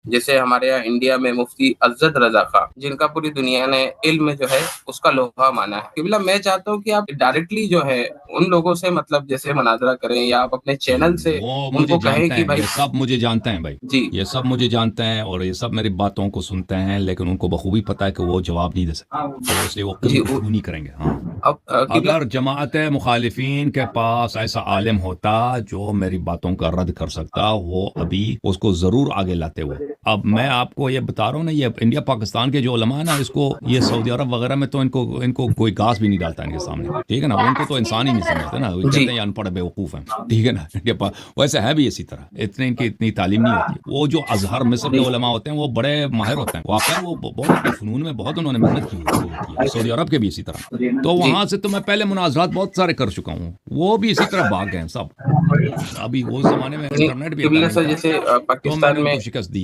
जैसे हमारे यहाँ इंडिया में मुफ्ती अज़्ज़द रज़ा खां, जिनका पूरी दुनिया ने इल्म जो है उसका लोहा माना है। क़िबला मैं चाहता हूँ कि आप डायरेक्टली जो है उन लोगों से मतलब जैसे मुनाज़रा करें या आप अपने चैनल से वो मुझे उनको कहें जानते कि हैं, भाई ये सब मुझे जानते हैं भाई। जी। ये सब मुझे जानते हैं और ये सब मेरी बातों को सुनते हैं, लेकिन उनको बखूबी पता है कि वो जवाब नहीं दे सकते। तो इसलिए वो कभी जी, गुफ्तगू नहीं करेंगे। हाँ। अब क़िबला अगर जमात मुखालिफिन के पास ऐसा आलिम होता जो मेरी बातों का रद्द कर सकता, वो अभी उसको ज़रूर आगे लाते वो। अब मैं आपको ये बता रहा हूँ ना, ये इंडिया पाकिस्तान के जो उलमा है ना, इसको ये सऊदी अरब वगैरह में तो इनको इनको कोई घास भी नहीं डालता इनके सामने, ठीक है ना? वो इनको तो इंसान ही नहीं समझते ना, वो जी। कहते हैं ये अनपढ़ बेवकूफ़ हैं, ठीक है ना? इंडिया पा वैसे है भी इसी तरह, इतनी इनकी इतनी तालीम नहीं होती है। वो जो अज़हर मिस्र के जी। उलमा होते हैं, वो बड़े माहिर होते हैं, वाक़ई वो बहुत अपने फ़नून में बहुत उन्होंने मेहनत की है। सऊदी अरब के भी इसी तरह। तो जी। वहाँ से तो मैं पहले मुनाज़रात बहुत सारे कर चुका हूँ, वो भी इसी तरह भाग गए हैं सब। अभी उस ज़माने में नहीं, इंटरनेट भी इतना क़िबला नहीं सर था, जैसे तो पाकिस्तान मैंने में उनको शिकस्त दी है।